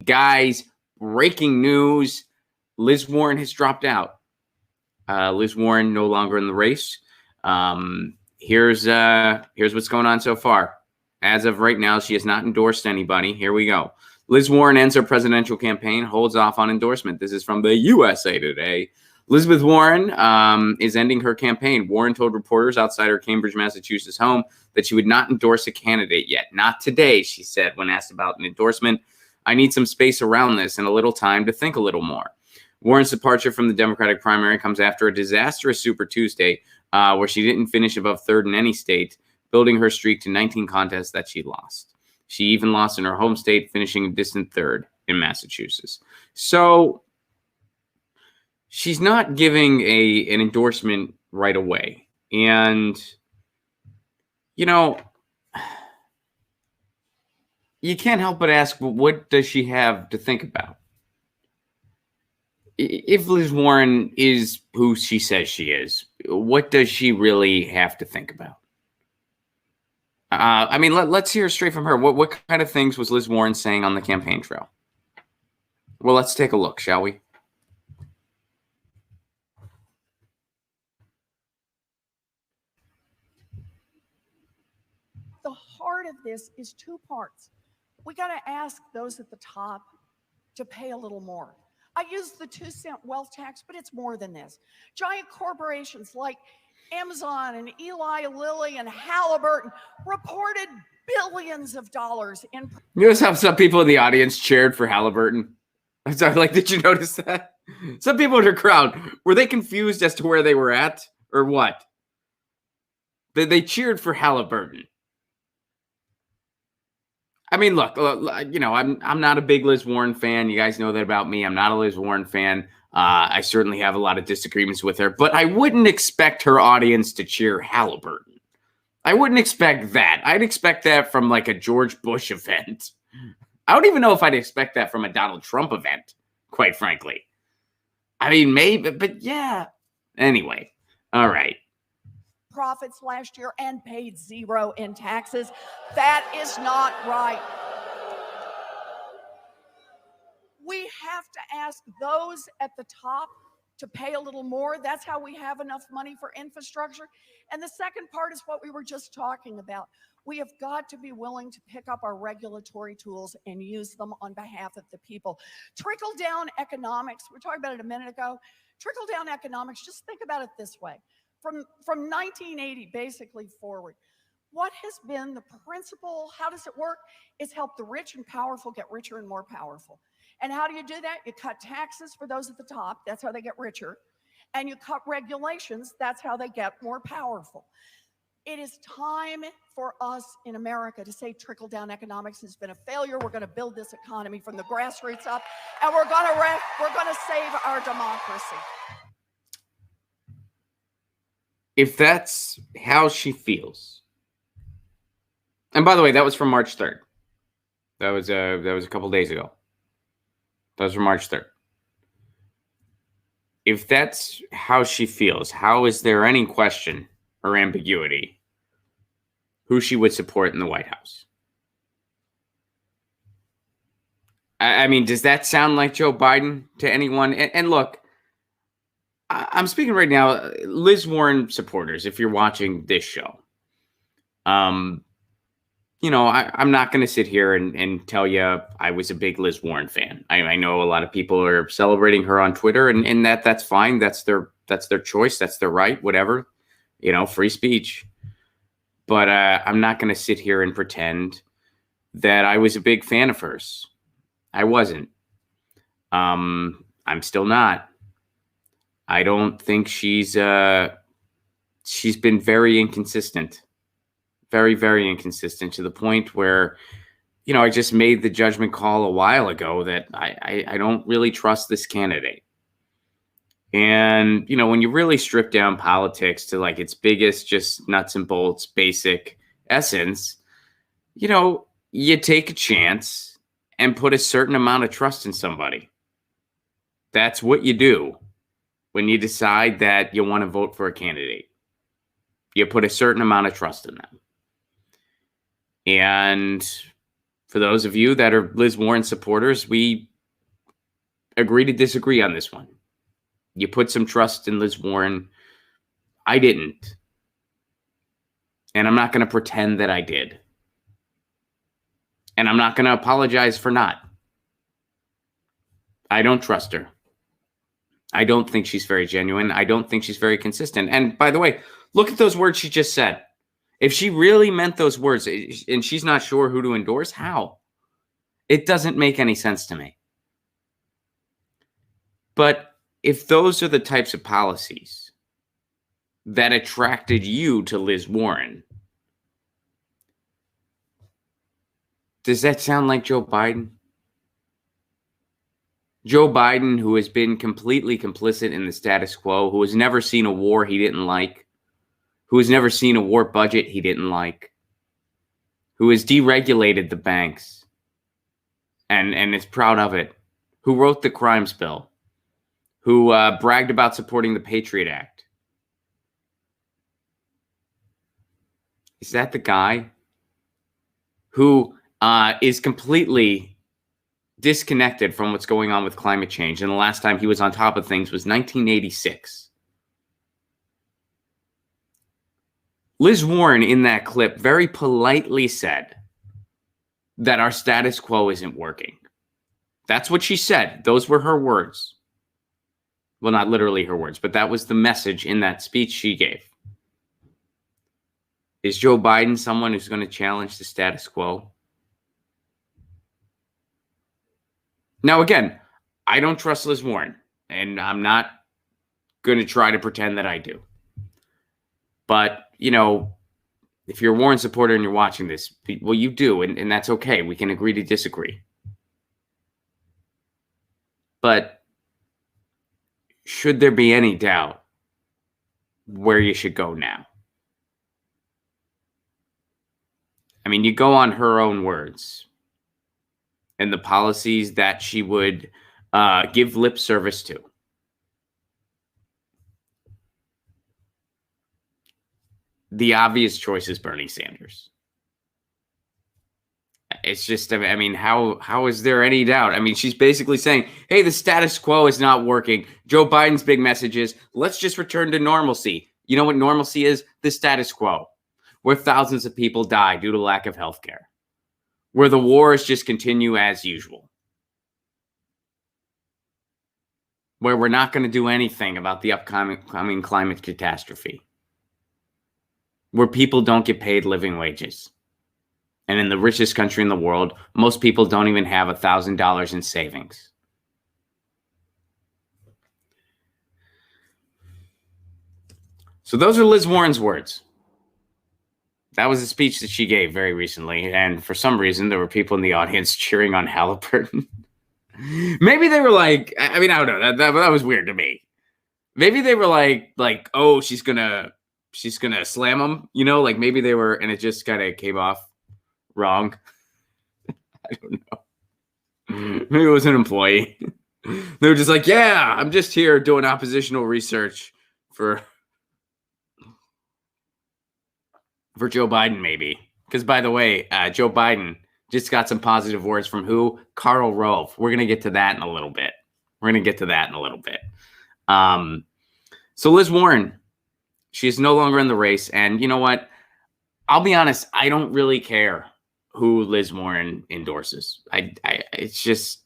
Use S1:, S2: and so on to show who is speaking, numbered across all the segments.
S1: Guys, breaking news. Liz Warren has dropped out. Liz Warren no longer in the race. Here's what's going on so far. As of right now, she has not endorsed anybody. Here we go. Liz Warren ends her presidential campaign, holds off on endorsement. This is from the USA Today. Elizabeth Warren is ending her campaign. Warren told reporters outside her Cambridge, Massachusetts home that she would not endorse a candidate yet. Not today, she said when asked about an endorsement. I need some space around this and a little time to think a little more. Warren's departure from the Democratic primary comes after a disastrous Super Tuesday where she didn't finish above third in any state, building her streak to 19 contests that she lost. She even lost in her home state, finishing a distant third in Massachusetts. So she's not giving an endorsement right away. And, you know, you can't help but ask, well, what does she have to think about? If Liz Warren is who she says she is, what does she really have to think about? I mean, let's hear straight from her. What kind of things was Liz Warren saying on the campaign trail? Well, let's take a look, shall we?
S2: The heart of this is two parts. We got to ask those at the top to pay a little more. I use the 2-cent wealth tax, but it's more than this. Giant corporations like Amazon and Eli Lilly and Halliburton reported billions of dollars in.
S1: You notice how some people in the audience cheered for Halliburton? I'm sorry, like, did you notice that? Some people in the crowd, were they confused as to where they were at or what? They cheered for Halliburton. I mean, look, you know, I'm not a big Liz Warren fan. You guys know that about me. I'm not a Liz Warren fan. I certainly have a lot of disagreements with her, but I wouldn't expect her audience to cheer Halliburton. I wouldn't expect that. I'd expect that from like a George Bush event. I don't even know if I'd expect that from a Donald Trump event, quite frankly. I mean, maybe, but yeah. Anyway, all right.
S2: Profits last year and paid zero in taxes. That is not right. We have to ask those at the top to pay a little more. That's how we have enough money for infrastructure. And the second part is what we were just talking about. We have got to be willing to pick up our regulatory tools and use them on behalf of the people. Trickle-down economics, we were talking about it a minute ago. Trickle-down economics, just think about it this way. From 1980 basically forward, what has been the principle? How does it work? It's help the rich and powerful get richer and more powerful. And how do you do that? You cut taxes for those at the top. That's how they get richer. And you cut regulations. That's how they get more powerful. It is time for us in America to say trickle-down economics has been a failure. We're going to build this economy from the grassroots up, and we're going to save our democracy.
S1: If that's how she feels, and by the way, that was from March 3rd. That was a couple days ago. That was from March 3rd. If that's how she feels, how is there any question or ambiguity who she would support in the White House? I mean, does that sound like Joe Biden to anyone? And look, I'm speaking right now, Liz Warren supporters, if you're watching this show, you know, I'm not going to sit here and tell you I was a big Liz Warren fan. I know a lot of people are celebrating her on Twitter, and that's fine. That's their choice. That's their right, whatever, you know, free speech. But I'm not going to sit here and pretend that I was a big fan of hers. I wasn't. I'm still not. I don't think she's been very inconsistent, very, very inconsistent to the point where, you know, I just made the judgment call a while ago that I don't really trust this candidate. And, you know, when you really strip down politics to like its biggest, just nuts and bolts, basic essence, you know, you take a chance and put a certain amount of trust in somebody. That's what you do. When you decide that you want to vote for a candidate, you put a certain amount of trust in them. And For those of you that are Liz Warren supporters, we agree to disagree on this one. You put some trust in Liz Warren. I didn't. And I'm not going to pretend that I did. And I'm not going to apologize for not. I don't trust her. I don't think she's very genuine. I don't think she's very consistent. And by the way, look at those words she just said. If she really meant those words and she's not sure who to endorse, how? It doesn't make any sense to me. But if those are the types of policies that attracted you to Liz Warren, does that sound like Joe Biden? Joe Biden, who has been completely complicit in the status quo, who has never seen a war he didn't like, who has never seen a war budget he didn't like, who has deregulated the banks and is proud of it, who wrote the crimes bill, who bragged about supporting the Patriot Act. Is that the guy who is completely disconnected from what's going on with climate change? And the last time he was on top of things was 1986. Liz Warren, in that clip, very politely said that our status quo isn't working. That's what she said. Those were her words. Well, not literally her words, but that was the message in that speech she gave. Is Joe Biden someone who's going to challenge the status quo? Now, again, I don't trust Liz Warren, and I'm not going to try to pretend that I do. But, you know, if you're a Warren supporter and you're watching this, well, you do, and that's okay. We can agree to disagree. But should there be any doubt where you should go now? I mean, you go on her own words and the policies that she would give lip service to. The obvious choice is Bernie Sanders. It's just, I mean, how is there any doubt? I mean, she's basically saying, hey, the status quo is not working. Joe Biden's big message is, let's just return to normalcy. You know what normalcy is? The status quo, where thousands of people die due to lack of health care, where the wars just continue as usual, where we're not going to do anything about the upcoming climate catastrophe, where people don't get paid living wages. And in the richest country in the world, most people don't even have $1,000 in savings. So those are Liz Warren's words. That was a speech that she gave very recently. And for some reason, there were people in the audience cheering on Halliburton. Maybe they were like, I mean, I don't know. That was weird to me. Maybe they were like, oh, she's gonna slam him, you know, like maybe they were, and it just kind of came off wrong. I don't know. Maybe it was an employee. They were just like, yeah, I'm just here doing oppositional research for Joe Biden, maybe. Because by the way, Joe Biden just got some positive words from who? Karl Rove. We're going to get to that in a little bit. So Liz Warren, she's no longer in the race. And you know what? I'll be honest. I don't really care who Liz Warren endorses. It's just,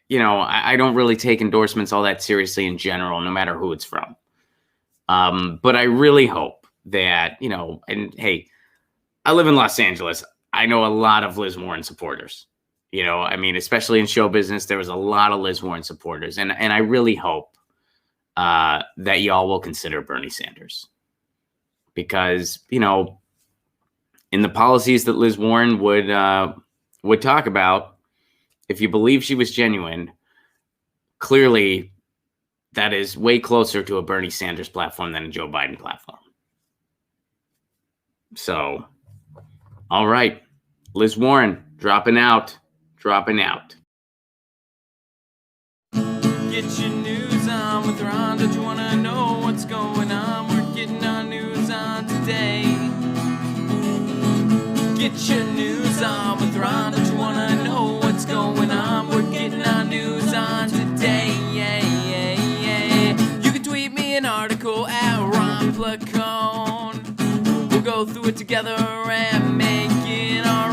S1: you know, I don't really take endorsements all that seriously in general, no matter who it's from. But I really hope that, you know, and hey, I live in Los Angeles. I know a lot of Liz Warren supporters. You know, I mean, especially in show business, there was a lot of Liz Warren supporters. And I really hope that y'all will consider Bernie Sanders. Because, you know, in the policies that Liz Warren would talk about, if you believe she was genuine, clearly that is way closer to a Bernie Sanders platform than a Joe Biden platform. So, all right, Liz Warren, dropping out. Get your news on with Ron. Don't you want to know what's going on? We're getting our news on today. Get your news on with Ron. Don't you want to
S3: Placone. We'll go through it together and make it our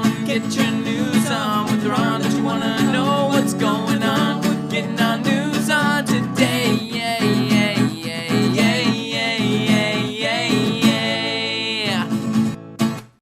S3: own. Get your